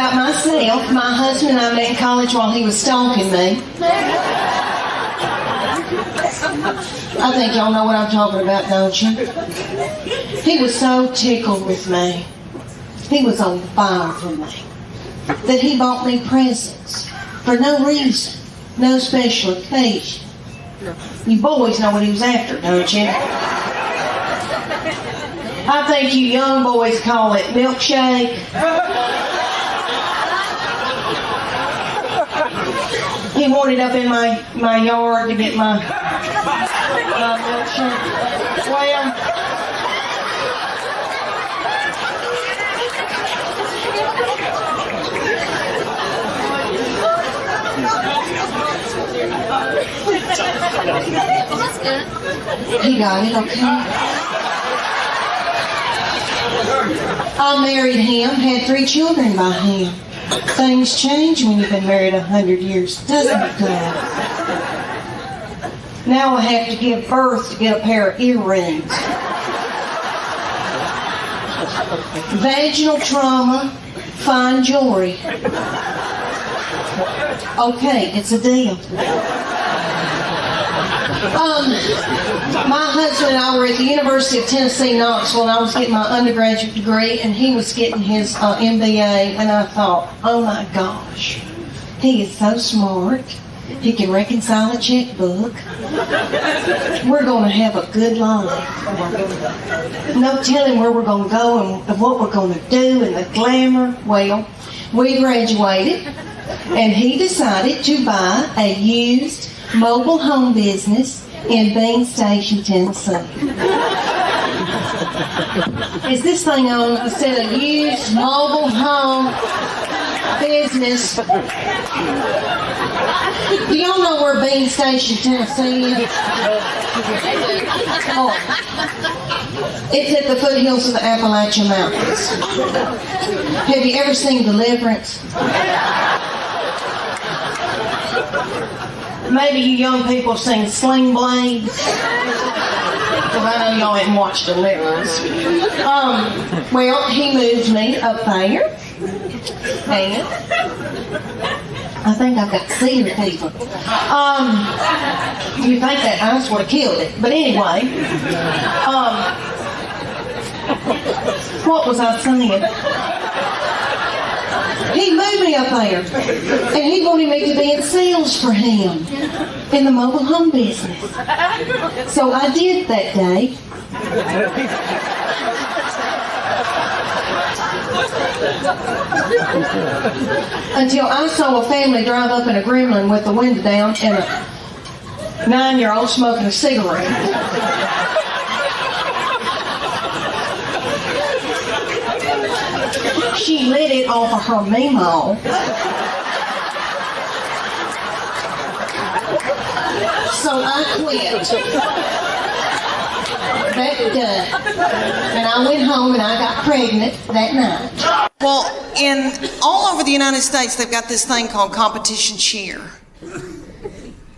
about myself. My husband and I met in college while he was stalking me. I think y'all know what I'm talking about, don't you? He was so tickled with me. He was on fire for me. That he bought me presents for no reason, no special occasion. You boys know what he was after, don't you? I think you young boys call it milkshake. He wanted up in my yard to get my milkshake. Well, he got it, okay. I married him, had 3 children by him. Things change when you've been married 100 years, doesn't it, God? Now I have to give birth to get a pair of earrings. Vaginal trauma, fine jewelry. Okay, it's a deal. My husband and I were at the University of Tennessee, Knoxville, and I was getting my undergraduate degree, and he was getting his MBA, and I thought, oh my gosh, he is so smart. He can reconcile a checkbook. We're going to have a good life. No telling where we're going to go and what we're going to do and the glamour. Well, we graduated, and he decided to buy a used mobile home business in Bean Station, Tennessee. Is this thing on? I said a used mobile home business. Do y'all know where Bean Station, Tennessee is? Oh. It's at the foothills of the Appalachian Mountains. Have you ever seen Deliverance? Maybe you young people have seen Sling Blade. Because I know y'all haven't watched Deliverance. Well, he moved me up there. And I think I've got cedar fever. You think that ice would have killed it. But anyway, what was I saying? He moved me up there, and he wanted me to be in sales for him in the mobile home business. So I did that day. Until I saw a family drive up in a Gremlin with the window down and a 9-year-old smoking a cigarette. She lit it off of her Mimo. So I quit that day. And I went home and I got pregnant that night. Well, all over the United States, they've got this thing called competition cheer.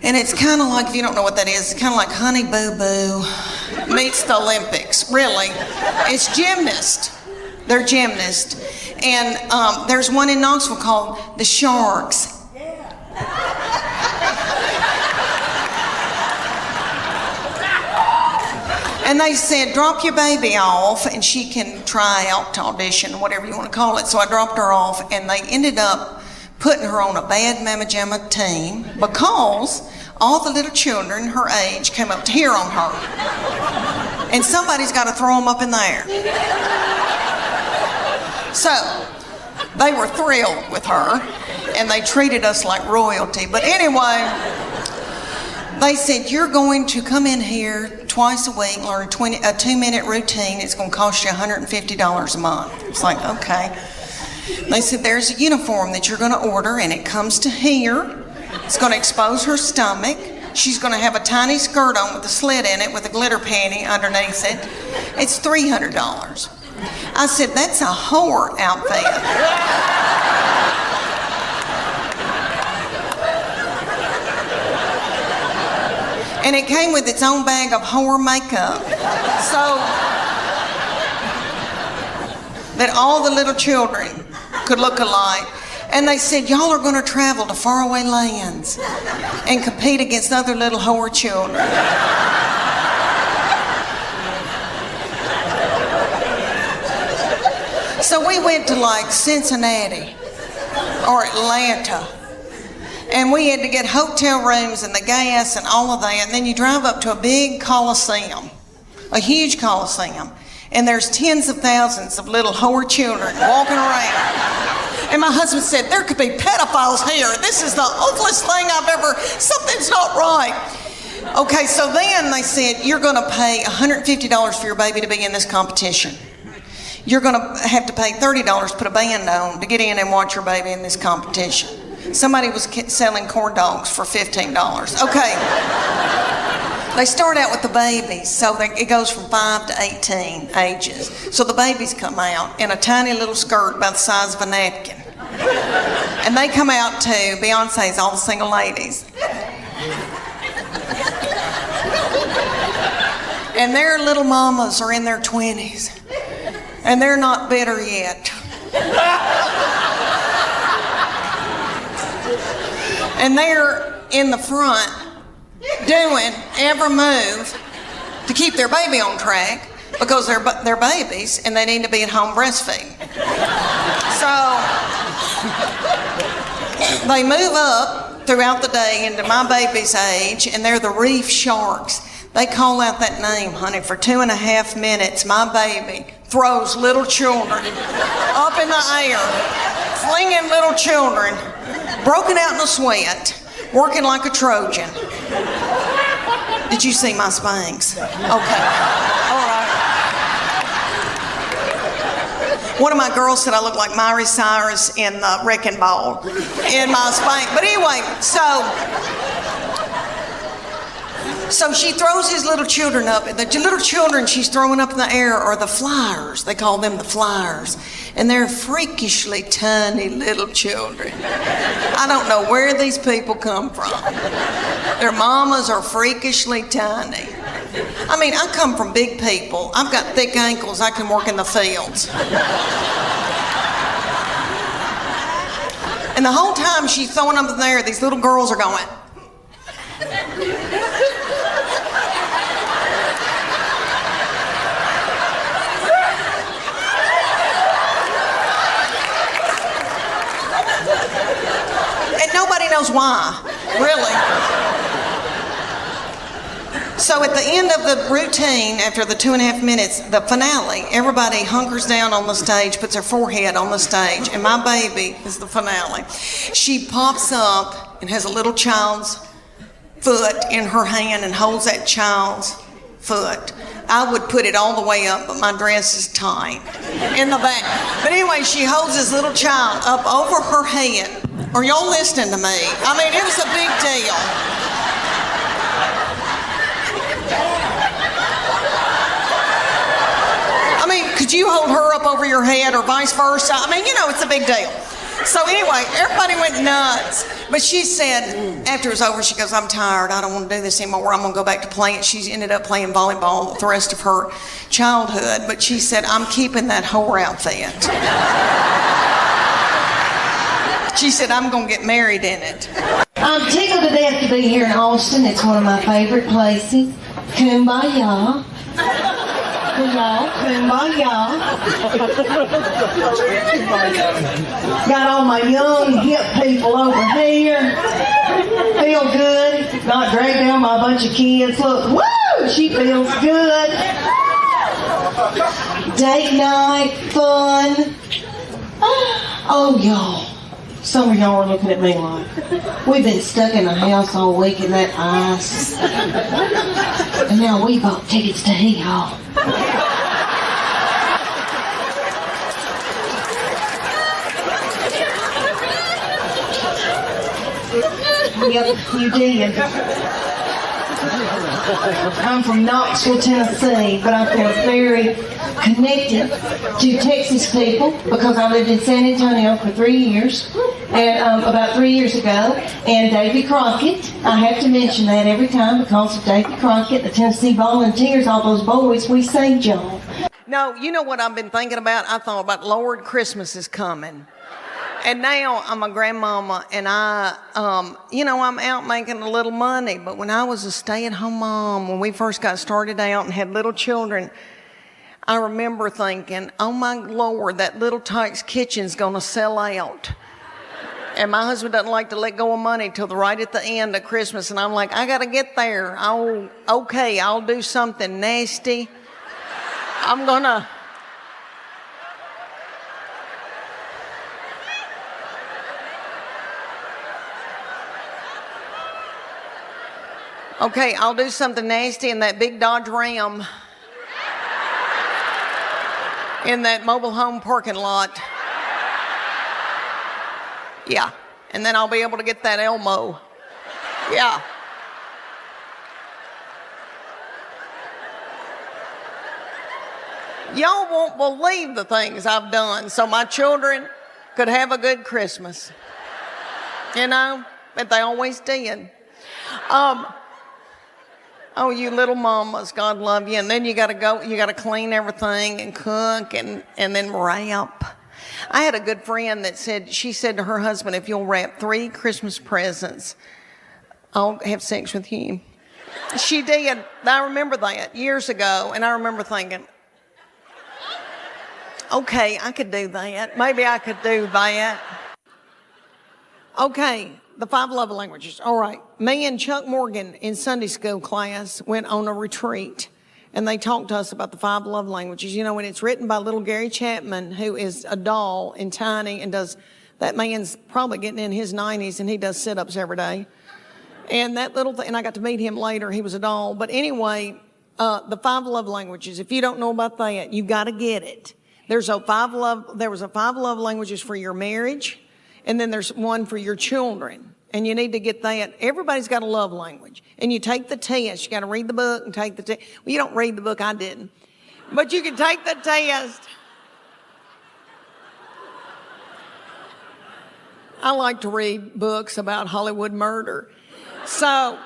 And it's kind of like, if you don't know what that is, it's kind of like Honey Boo Boo meets the Olympics. Really. It's gymnast. They're gymnasts. And there's one in Knoxville called the Sharks. And they said, drop your baby off and she can try out to audition, whatever you want to call it. So I dropped her off, and they ended up putting her on a bad Mama Jamma team because all the little children her age came up to hear on her. And somebody's got to throw them up in the air. So they were thrilled with her, and they treated us like royalty. But anyway, they said, you're going to come in here twice a week, learn a 2-minute routine. It's going to cost you $150 a month. It's like, okay. They said, there's a uniform that you're going to order, and it comes to here. It's going to expose her stomach. She's going to have a tiny skirt on with a slit in it with a glitter panty underneath it. It's $300. I said, that's a whore outfit. And it came with its own bag of whore makeup. So that all the little children could look alike. And they said, y'all are going to travel to faraway lands and compete against other little whore children. So we went to like Cincinnati or Atlanta. And we had to get hotel rooms and the gas and all of that. And then you drive up to a big coliseum, a huge coliseum. And there's tens of thousands of little whore children walking around. And my husband said, there could be pedophiles here. This is the ugliest thing I've ever, something's not right. Okay, so then they said, you're going to pay $150 for your baby to be in this competition. You're going to have to pay $30 to put a band on to get in and watch your baby in this competition. Somebody was selling corn dogs for $15. Okay. They start out with the babies, so it goes from 5 to 18 ages. So the babies come out in a tiny little skirt about the size of a napkin. And they come out to Beyonce's All the Single Ladies. And their little mamas are in their 20s. And they're not bitter yet. And they're in the front doing every move to keep their baby on track because they're babies and they need to be at home breastfeeding. So they move up throughout the day into my baby's age, and they're the reef sharks. They call out that name, honey, for 2.5 minutes. My baby throws little children up in the air, flinging little children, broken out in a sweat, working like a Trojan. Did you see my Spanx? Okay. All right. One of my girls said I look like Miley Cyrus in the Wrecking Ball in my Spanx. But anyway, so she throws these little children up. The little children she's throwing up in the air are the flyers. They call them the flyers. And they're freakishly tiny little children. I don't know where these people come from. Their mamas are freakishly tiny. I mean, I come from big people. I've got thick ankles. I can work in the fields. And the whole time she's throwing them in there, these little girls are going. And nobody knows why, really. So at the end of the routine, after the 2.5 minutes, the finale, everybody hunkers down on the stage, puts their forehead on the stage, and my baby is the finale. She pops up and has a little child's foot in her hand and holds that child's foot. I would put it all the way up, but my dress is tight in the back. But anyway, she holds this little child up over her head. Are y'all listening to me? I mean, it was a big deal. I mean, could you hold her up over your head or vice versa? I mean, you know, it's a big deal. So anyway, everybody went nuts. But she said, after it was over, she goes, I'm tired. I don't want to do this anymore. I'm going to go back to playing. She ended up playing volleyball the rest of her childhood. But she said, I'm keeping that whore outfit. She said, I'm going to get married in it. I'm tickled to death to be here in Austin. It's one of my favorite places. Kumbaya. Kumbaya. Got all my young, hip people over here. Feel good. Not dragged down by a bunch of kids. Look, woo! She feels good. Date night, fun. Oh, y'all. Some of y'all are looking at me like, we've been stuck in the house all week in that ice. And now we bought tickets to Hee Haw. Yep, you did. I'm from Knoxville, Tennessee, but I feel very connected to Texas people because I lived in San Antonio for 3 years, and about 3 years ago, and Davy Crockett, I have to mention that every time because of Davy Crockett, the Tennessee Volunteers, all those boys, we saved y'all. No, you know what I've been thinking about? I thought about, Lord, Christmas is coming. And now I'm a grandmama, and I'm out making a little money. But when I was a stay-at-home mom, when we first got started out and had little children, I remember thinking, oh my Lord, that Little Tykes kitchen's gonna sell out. And my husband doesn't like to let go of money till right at the end of Christmas. And I'm like, I gotta get there. Oh, okay, I'll do something nasty. I'll do something nasty in that big Dodge Ram in that mobile home parking lot. Yeah, and then I'll be able to get that Elmo. Yeah. Y'all won't believe the things I've done so my children could have a good Christmas. But they always did. Oh, you little mamas, God love you. And then you gotta clean everything and cook and then wrap. I had a good friend that she said to her husband, if you'll wrap 3 Christmas presents, I'll have sex with you. She did. I remember that years ago, and I remember thinking, okay, I could do that. Maybe I could do that. Okay, the 5 love languages. All right. Me and Chuck Morgan in Sunday school class went on a retreat, and they talked to us about the 5 love languages. And it's written by little Gary Chapman, who is a doll and tiny and that man's probably getting in his 90s, and he does sit-ups every day. And that little thing, and I got to meet him later. He was a doll. But anyway, the 5 love languages, if you don't know about that, you got to get it. There was a 5 love languages for your marriage, and then there's one for your children. And you need to get that. Everybody's got a love language. And you take the test. You got to read the book and take the test. Well, you don't read the book. I didn't. But you can take the test. I like to read books about Hollywood murder. So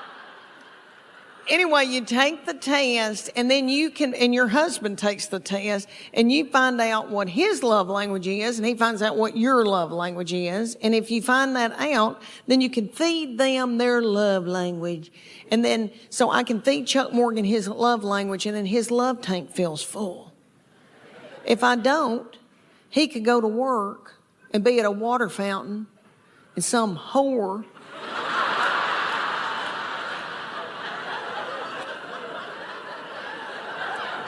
anyway, you take the test, and then and your husband takes the test, and you find out what his love language is, and he finds out what your love language is. And if you find that out, then you can feed them their love language. And then, so I can feed Chuck Morgan his love language, and then his love tank fills full. If I don't, he could go to work and be at a water fountain, and some whore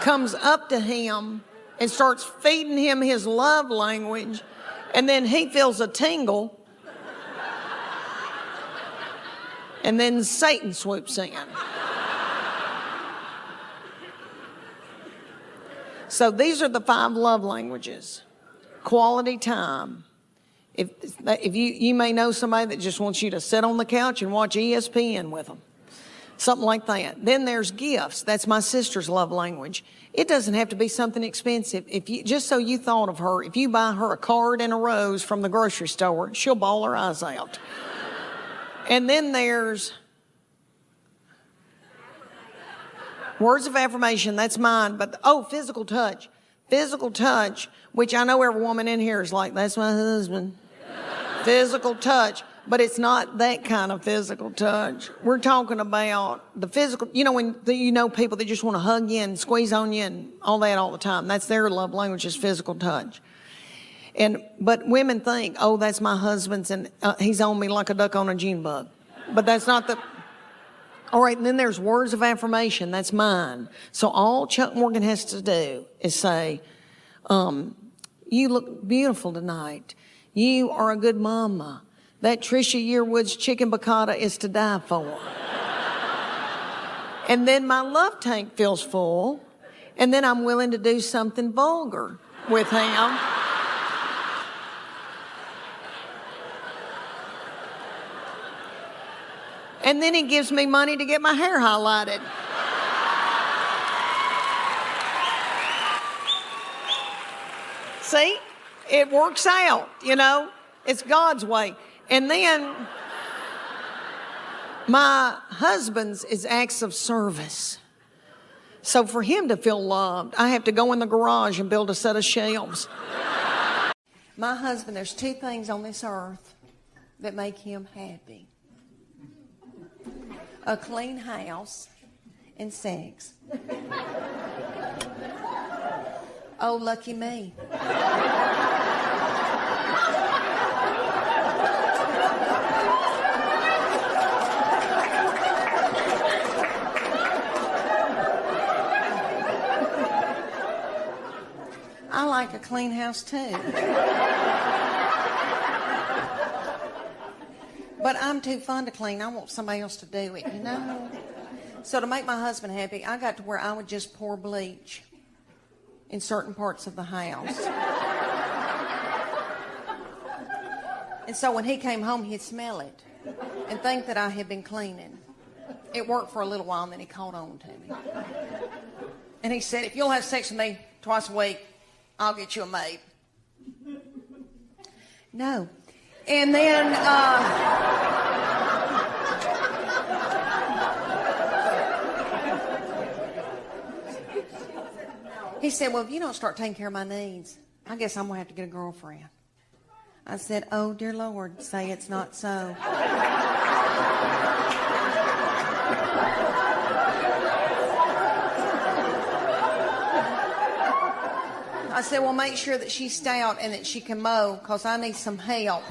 comes up to him and starts feeding him his love language, and then he feels a tingle, and then Satan swoops in. So these are the 5 love languages. Quality time. If you may know somebody that just wants you to sit on the couch and watch ESPN with them. Something like that. Then there's gifts. That's my sister's love language. It doesn't have to be something expensive. Just so you thought of her, if you buy her a card and a rose from the grocery store, she'll bawl her eyes out. And then there's words of affirmation. That's mine. But physical touch. Physical touch, which I know every woman in here is like, that's my husband. Physical touch. But it's not that kind of physical touch. We're talking about the physical, when people that just want to hug you and squeeze on you and all that all the time. That's their love language, is physical touch. But women think, that's my husband's, and he's on me like a duck on a June bug. But that's not all right, and then there's words of affirmation. That's mine. So all Chuck Morgan has to do is say, you look beautiful tonight. You are a good mama. That Trisha Yearwood's chicken piccata is to die for. And then my love tank feels full, and then I'm willing to do something vulgar with him. And then he gives me money to get my hair highlighted. See? It works out, It's God's way. And then my husband's is acts of service. So for him to feel loved, I have to go in the garage and build a set of shelves. My husband, there's 2 things on this earth that make him happy. A clean house and sex. Oh, lucky me. I like a clean house too. But I'm too fun to clean. I want somebody else to do it, you know? So to make my husband happy, I got to where I would just pour bleach in certain parts of the house. And so when he came home, he'd smell it and think that I had been cleaning. It worked for a little while, and then he caught on to me. And he said, if you'll have sex with me twice a week, I'll get you a maid. No. And then, he said, well, if you don't start taking care of my needs, I guess I'm going to have to get a girlfriend. I said, oh, dear Lord, say it's not so. I said, well, make sure that she's stout and that she can mow, because I need some help.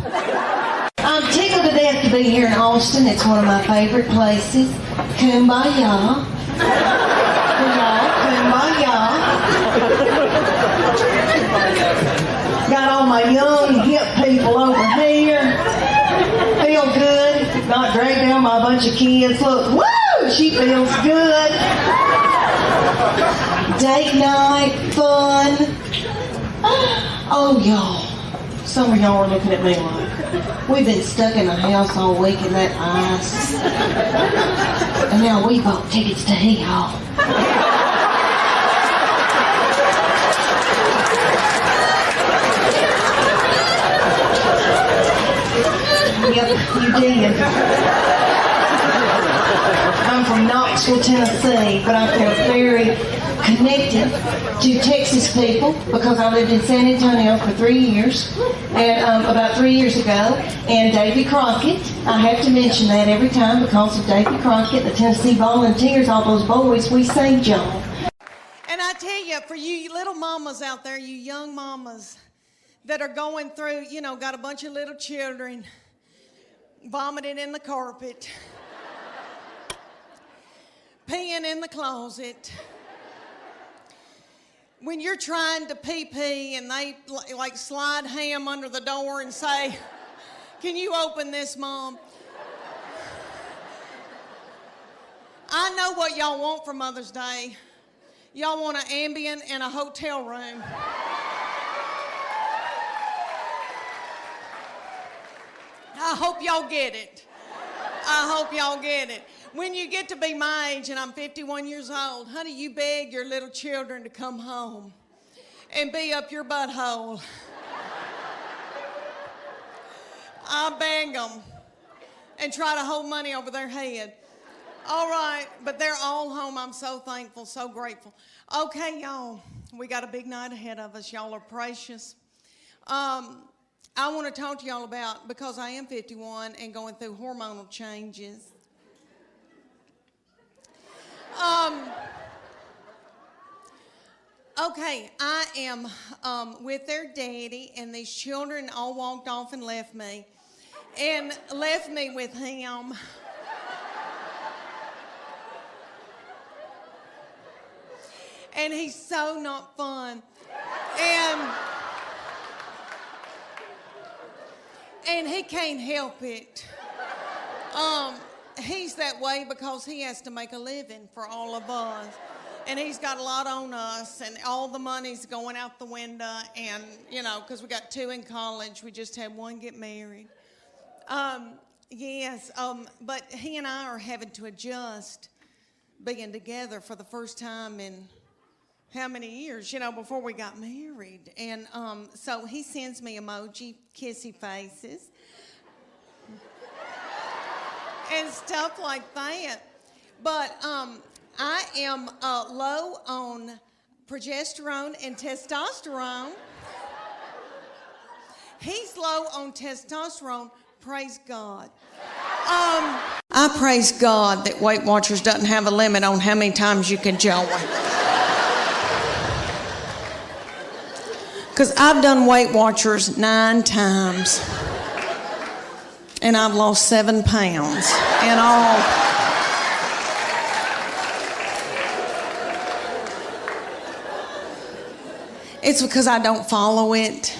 I'm tickled to death to be here in Austin. It's one of my favorite places. Kumbaya. Kumbaya. Got all my young, hip people over here. Feel good. Not dragged down by a bunch of kids. Look, woo! She feels good. Date night, fun. Oh, y'all. Some of y'all are looking at me like, we've been stuck in the house all week in that ice. And now we bought tickets to Hee-Haw. Yep, you did. I'm from Knoxville, Tennessee, but I feel very connected to Texas people because I lived in San Antonio for 3 years, and about 3 years ago, and Davy Crockett. I have to mention that every time because of Davy Crockett, the Tennessee Volunteers, all those boys, we saved y'all. And I tell you, for you little mamas out there, you young mamas that are going through, you know, got a bunch of little children vomiting in the carpet, peeing in the closet. When you're trying to pee and they like slide ham under the door and say, can you open this, Mom? I know what y'all want for Mother's Day. Y'all want an Ambien and a hotel room. I hope y'all get it. I hope y'all get it. When you get to be my age, and I'm 51 years old, honey, you beg your little children to come home and be up your butthole. I beg them and try to hold money over their head. All right, but they're all home. I'm so thankful, so grateful. Okay, y'all, we got a big night ahead of us. Y'all are precious. I want to talk to y'all about, because I am 51 and going through hormonal changes. Okay, I am with their daddy, and these children all walked off and left me with him. And he's so not fun. And he can't help it. He's that way because he has to make a living for all of us. And he's got a lot on us, and all the money's going out the window. And, you know, because we got 2 in college, we just had 1 get married. But he and I are having to adjust being together for the first time in how many years, you know, before we got married. And so he sends me emoji, kissy faces, and stuff like that. But I am low on progesterone and testosterone. He's low on testosterone. Praise God. I praise God that Weight Watchers doesn't have a limit on how many times you can join. Because I've done Weight Watchers 9 times. And I've lost 7 pounds in all. It's because I don't follow it.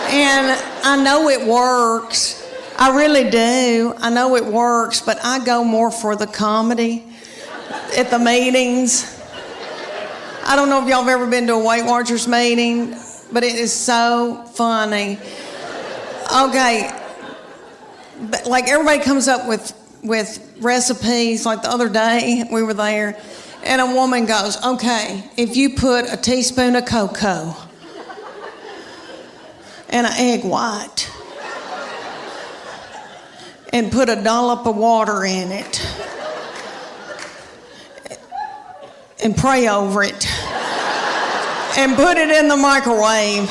And I know it works. I really do. I know it works, but I go more for the comedy at the meetings. I don't know if y'all have ever been to a Weight Watchers meeting, but it is so funny. Okay. But like everybody comes up with recipes. Like the other day we were there and a woman goes, okay, if you put a teaspoon of cocoa and an egg white and put a dollop of water in it and pray over it and put it in the microwave,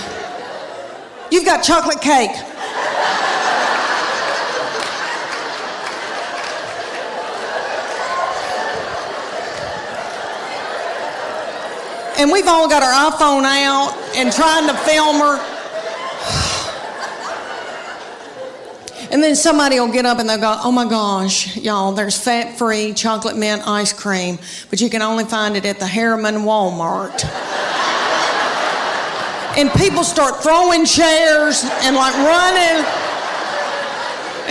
you've got chocolate cake. And we've all got our iPhone out and trying to film her. And then somebody will get up and they'll go, oh my gosh, y'all, there's fat-free chocolate mint ice cream, but you can only find it at the Harriman Walmart. And people start throwing chairs and like running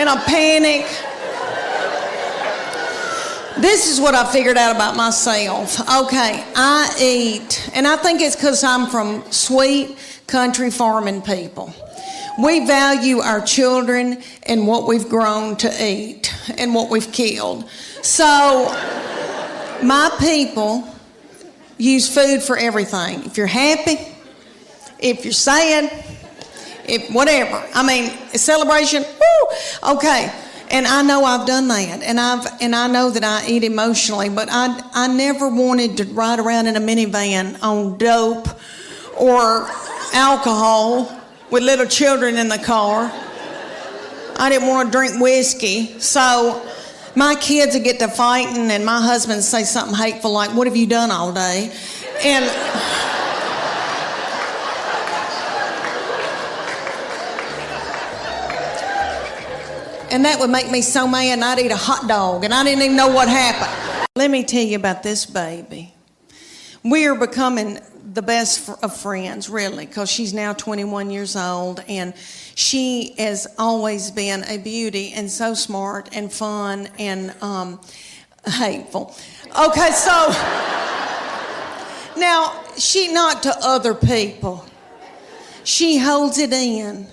in a panic. This is what I figured out about myself. Okay, I eat, and I think it's because I'm from sweet country farming people. We value our children and what we've grown to eat and what we've killed. So my people use food for everything. If you're happy, if you're sad, if whatever. I mean, a celebration, woo, okay. And I know I've done that, and I know that I eat emotionally, but I never wanted to ride around in a minivan on dope or alcohol with little children in the car. I didn't want to drink whiskey, so my kids would get to fighting, and my husband would say something hateful like, "What have you done all day?" And that would make me so mad, and I'd eat a hot dog, and I didn't even know what happened. Let me tell you about this baby. We are becoming the best of friends, really, because she's now 21 years old, and she has always been a beauty and so smart and fun and hateful. Okay, so now she not to other people. She holds it in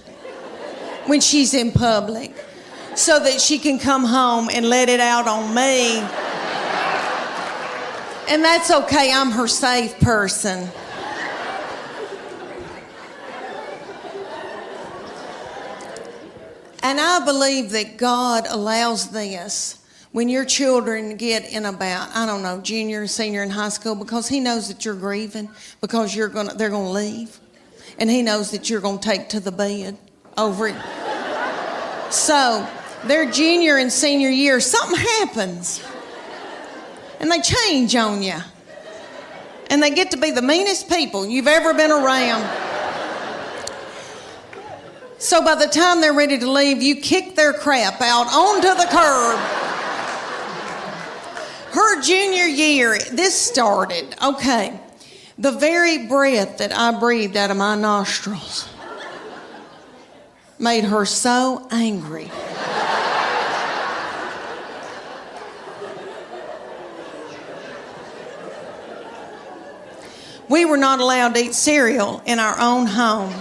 when she's in public, so that she can come home and let it out on me. And that's okay, I'm her safe person. And I believe that God allows this when your children get in about, I don't know, junior, senior in high school, because He knows that you're grieving, because they're gonna leave. And He knows that you're gonna take to the bed over it. So, their junior and senior year, something happens. And they change on you. And they get to be the meanest people you've ever been around. So by the time they're ready to leave, you kick their crap out onto the curb. Her junior year, this started, okay, the very breath that I breathed out of my nostrils made her so angry. We were not allowed to eat cereal in our own home.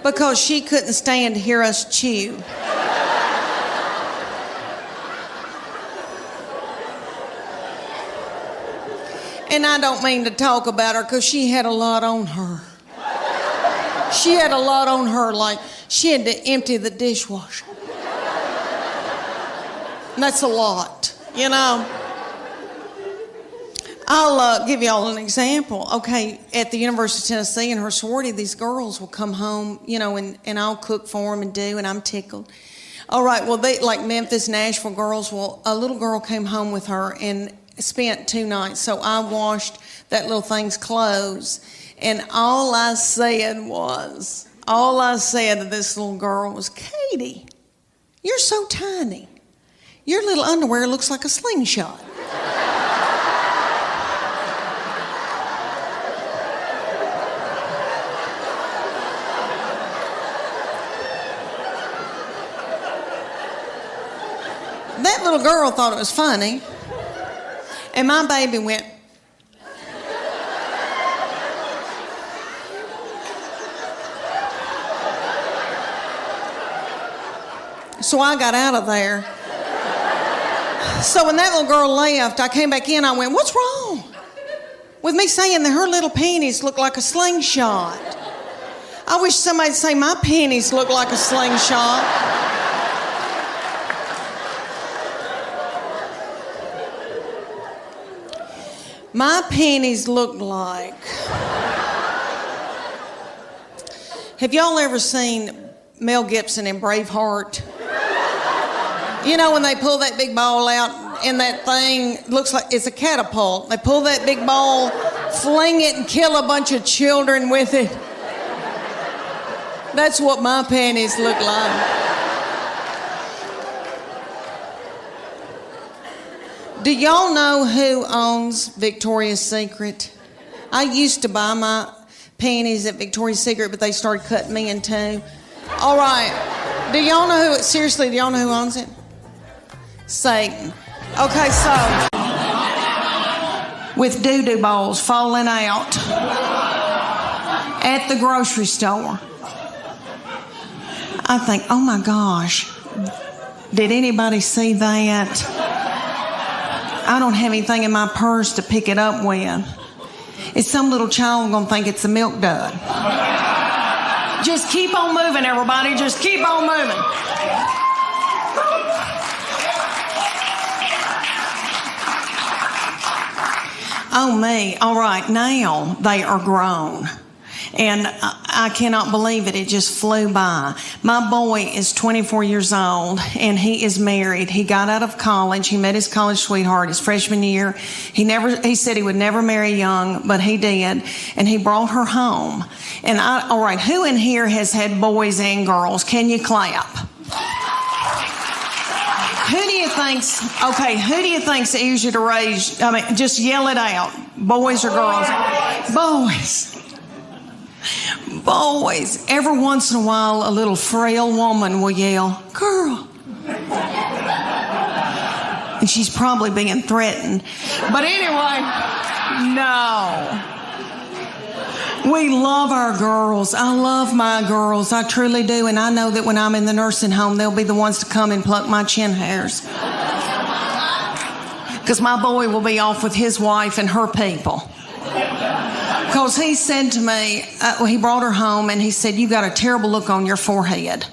Because she couldn't stand to hear us chew. And I don't mean to talk about her because she had a lot on her. She had a lot on her, like she had to empty the dishwasher. That's a lot, you know. I'll give y'all an example. Okay, at the University of Tennessee in her sorority, these girls will come home, you know, and I'll cook for them and do, and I'm tickled. All right, well, they like Memphis, Nashville girls. Well, a little girl came home with her and spent 2 nights. So I washed that little thing's clothes, and all I said to this little girl was, Katie, you're so tiny. Your little underwear looks like a slingshot. That little girl thought it was funny, and my baby went. So I got out of there. So when that little girl left, I came back in, I went, what's wrong with me saying that her little panties look like a slingshot? I wish somebody'd say my panties look like a slingshot. My panties look like... Have y'all ever seen Mel Gibson in Braveheart? You know when they pull that big ball out and that thing looks like it's a catapult. They pull that big ball, fling it and kill a bunch of children with it. That's what my panties look like. Do y'all know who owns Victoria's Secret? I used to buy my panties at Victoria's Secret, but they started cutting me in two. All right. Do y'all know who, seriously, do y'all know who owns it? Satan. Okay, so, with doo-doo balls falling out at the grocery store, I think, oh my gosh, did anybody see that? I don't have anything in my purse to pick it up with. Is some little child gonna think it's a milk dud? Just keep on moving, everybody. Just keep on moving. Oh, me. All right, now they are grown. And I cannot believe it. It just flew by. My boy is 24 years old, and he is married. He got out of college. He met his college sweetheart his freshman year. He said he would never marry young, but he did. And he brought her home. And all right, who in here has had boys and girls? Can you clap? Who do you think's easier to raise? I mean, just yell it out. Boys or girls? Boys. Boys. Every once in a while, a little frail woman will yell, girl. And she's probably being threatened. But anyway, no. We love our girls. I love my girls. I truly do. And I know that when I'm in the nursing home, they'll be the ones to come and pluck my chin hairs. Because my boy will be off with his wife and her people. Because he said to me, he brought her home and he said, you got a terrible look on your forehead.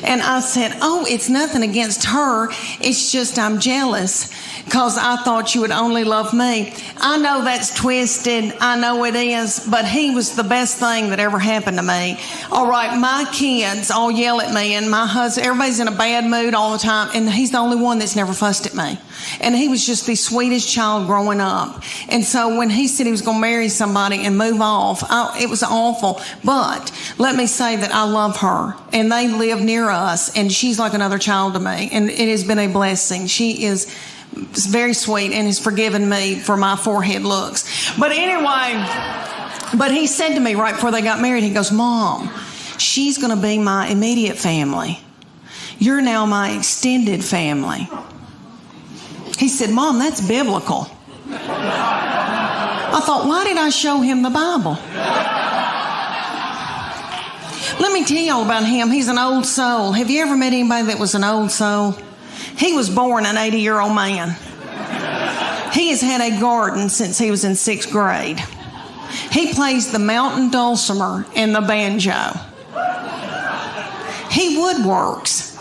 And I said, oh, it's nothing against her. It's just I'm jealous because I thought you would only love me. I know that's twisted. I know it is. But he was the best thing that ever happened to me. All right, my kids all yell at me and my husband, everybody's in a bad mood all the time. And he's the only one that's never fussed at me. And he was just the sweetest child growing up. And so when he said he was going to marry somebody and move off, it was awful. But let me say that I love her. And they live near us. And she's like another child to me. And it has been a blessing. She is very sweet and has forgiven me for my forehead looks. But anyway, but he said to me right before they got married, he goes, Mom, she's going to be my immediate family. You're now my extended family. He said, Mom, that's biblical. I thought, why did I show him the Bible? Let me tell you all about him. He's an old soul. Have you ever met anybody that was an old soul? He was born an 80-year-old man. He has had a garden since he was in 6th grade. He plays the mountain dulcimer and the banjo. He woodworks.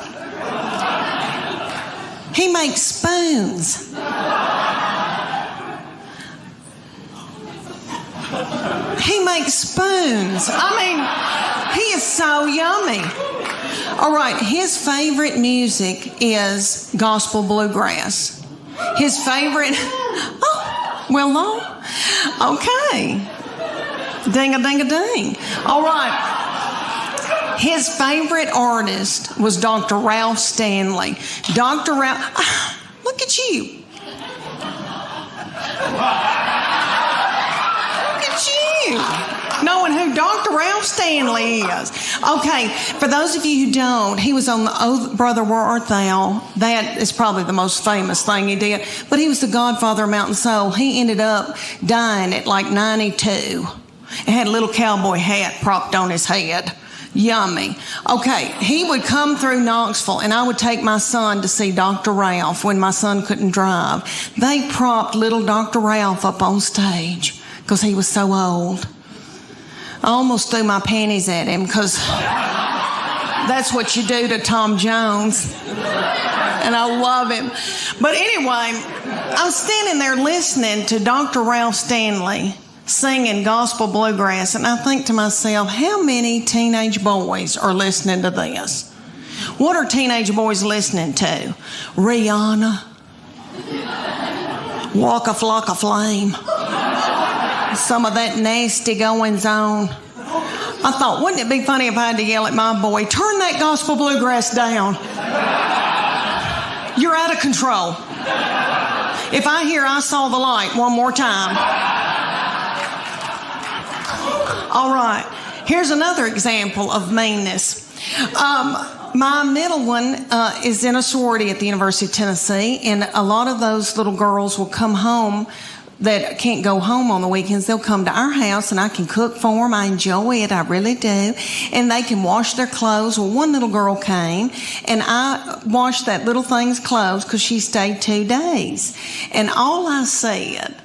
He makes spoons. He makes spoons. I mean, he is so yummy. All right, his favorite music is gospel bluegrass. His favorite, oh, well, no. Okay. Ding-a-ding-a-ding. All right. His favorite artist was Dr. Ralph Stanley. Dr. Ralph, look at you. Look at you. Knowing who Dr. Ralph Stanley is. Okay, for those of you who don't, he was on the Oh Brother Where Art Thou. That is probably the most famous thing he did. But he was the godfather of Mountain Soul. He ended up dying at like 92. He had a little cowboy hat propped on his head. Yummy. Okay, he would come through Knoxville, and I would take my son to see Dr. Ralph when my son couldn't drive. They propped little Dr. Ralph up on stage because he was so old. I almost threw my panties at him because that's what you do to Tom Jones. And I love him. But anyway, I'm standing there listening to Dr. Ralph Stanley singing gospel bluegrass, and I think to myself, how many teenage boys are listening to this? What are teenage boys listening to? Rihanna, Walk a Flock of Flame, some of that nasty goings on. I thought, wouldn't it be funny if I had to yell at my boy, turn that gospel bluegrass down. You're out of control. If I hear I Saw the Light one more time. All right, here's another example of meanness. My middle one is in a sorority at the University of Tennessee, and a lot of those little girls will come home that can't go home on the weekends. They'll come to our house, and I can cook for them. I enjoy it, I really do. And they can wash their clothes. Well, one little girl came, and I washed that little thing's clothes because she stayed 2 days. And all I said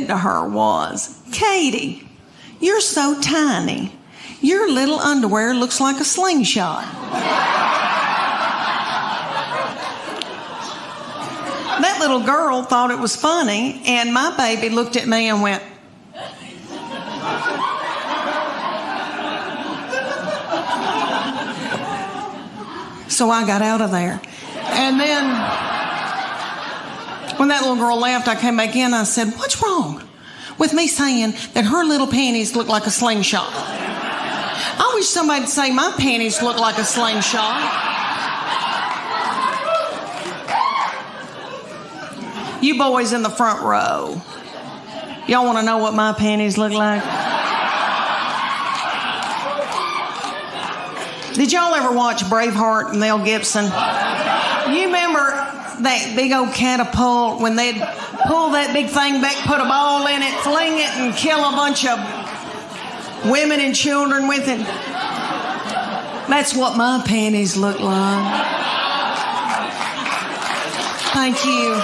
to her was, Katie, you're so tiny. Your little underwear looks like a slingshot. That little girl thought it was funny, and my baby looked at me and went, so I got out of there. And then when that little girl left, I came back in, I said, what's wrong with me saying that her little panties look like a slingshot? I wish somebody'd say my panties look like a slingshot. You boys in the front row, y'all want to know what my panties look like? Did y'all ever watch Braveheart and Mel Gibson? You remember that big old catapult when they'd pull that big thing back, put a ball in it, fling it, and kill a bunch of women and children with it? That's what my panties look like. Thank you.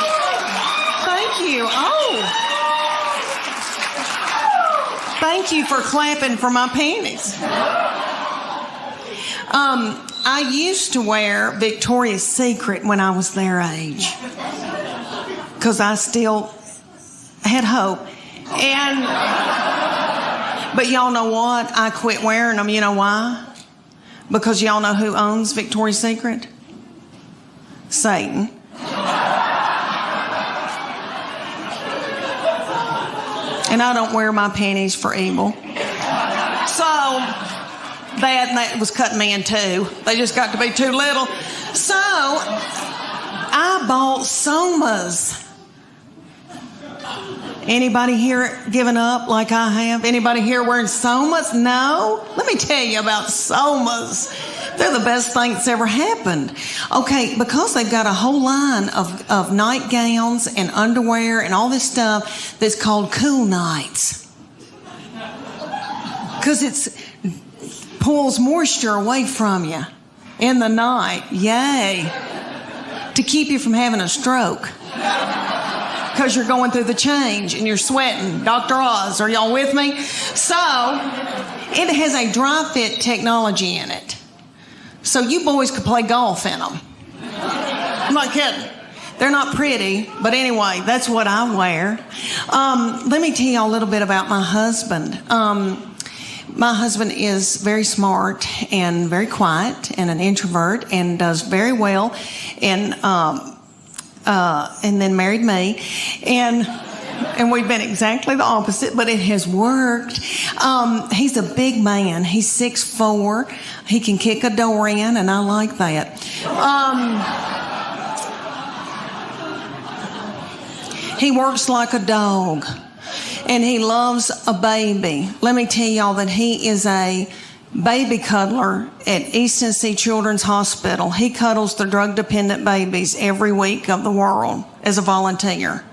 Thank you. Oh. Thank you for clapping for my panties. I used to wear Victoria's Secret when I was their age because I still had hope. But y'all know what? I quit wearing them. You know why? Because y'all know who owns Victoria's Secret? Satan. And I don't wear my panties for evil. So that was cutting me in two. They just got to be too little. So I bought Somas. Anybody here giving up like I have? Anybody here wearing Somas? No? Let me tell you about Somas. They're the best thing that's ever happened. Okay, because they've got a whole line of nightgowns and underwear and all this stuff that's called Cool Nights. Because it pulls moisture away from you in the night. Yay. To keep you from having a stroke. Because you're going through the change and you're sweating. Dr. Oz, are y'all with me? So, it has a dry fit technology in it. So you boys could play golf in them. I'm not kidding. They're not pretty, but anyway, that's what I wear. Let me tell you a little bit about my husband. My husband is very smart and very quiet and an introvert and does very well, and then married me, and we've been exactly the opposite, but it has worked. He's a big man. He's 6'4". He can kick a door in, and I like that. He works like a dog, and he loves a baby. Let me tell y'all that he is a baby cuddler at East Tennessee Children's Hospital. He cuddles the drug-dependent babies every week of the world as a volunteer.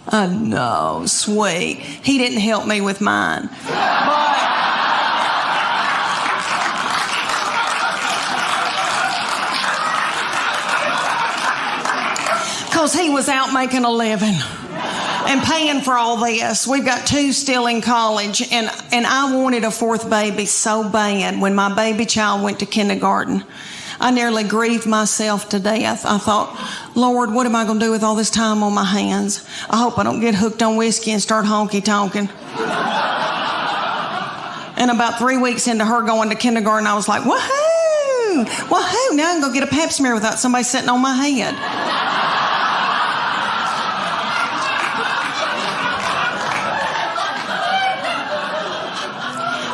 I know, sweet. He didn't help me with mine. Because he was out making a living and paying for all this. We've got 2 still in college, and I wanted a 4th baby so bad when my baby child went to kindergarten. I nearly grieved myself to death. I thought, Lord, what am I going to do with all this time on my hands? I hope I don't get hooked on whiskey and start honky-tonking. And about 3 weeks into her going to kindergarten, I was like, woohoo! Woohoo! Now I can go get a pap smear without somebody sitting on my head.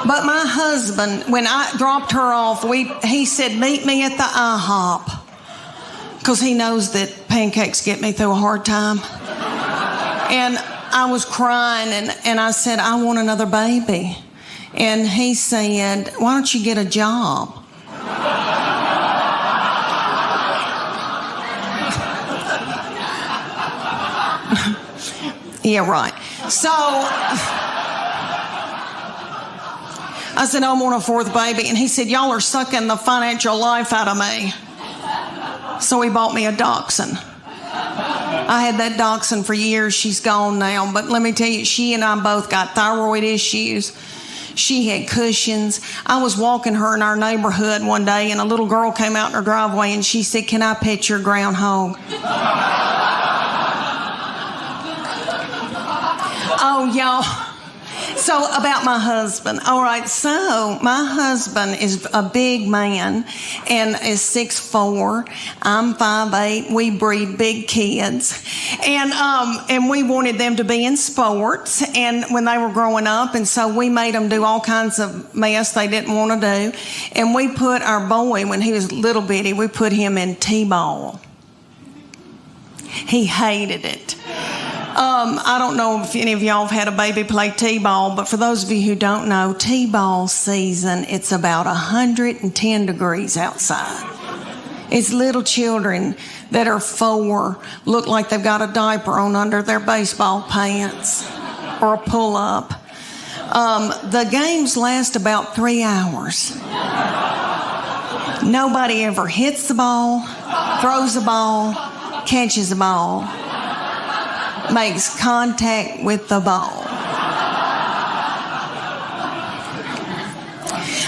But my husband, when I dropped her off, he said, meet me at the IHOP. Because he knows that pancakes get me through a hard time. And I was crying, and I said, I want another baby. And he said, why don't you get a job? Yeah, right. So I said, I want a 4th baby. And he said, y'all are sucking the financial life out of me. So he bought me a dachshund. I had that dachshund for years. She's gone now. But let me tell you, she and I both got thyroid issues. She had cushions. I was walking her in our neighborhood one day, and a little girl came out in her driveway, and she said, can I pet your groundhog? Oh, y'all. So about my husband. All right, so my husband is a big man and is 6'4". I'm 5'8". We breed big kids. And we wanted them to be in sports and when they were growing up, and so we made them do all kinds of mess they didn't want to do. And we put our boy, when he was little bitty, we put him in T-ball. He hated it. I don't know if any of y'all have had a baby play T-ball, but for those of you who don't know, T-ball season, it's about 110 degrees outside. It's little children that are 4 look like they've got a diaper on under their baseball pants or a pull-up. The games last about 3 hours. Nobody ever hits the ball, throws the ball, catches the ball, makes contact with the ball.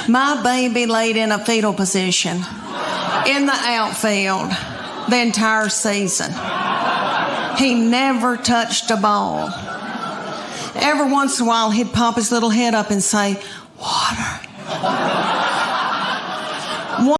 My baby laid in a fetal position in the outfield the entire season. He never touched a ball. Every once in a while, he'd pop his little head up and say, water.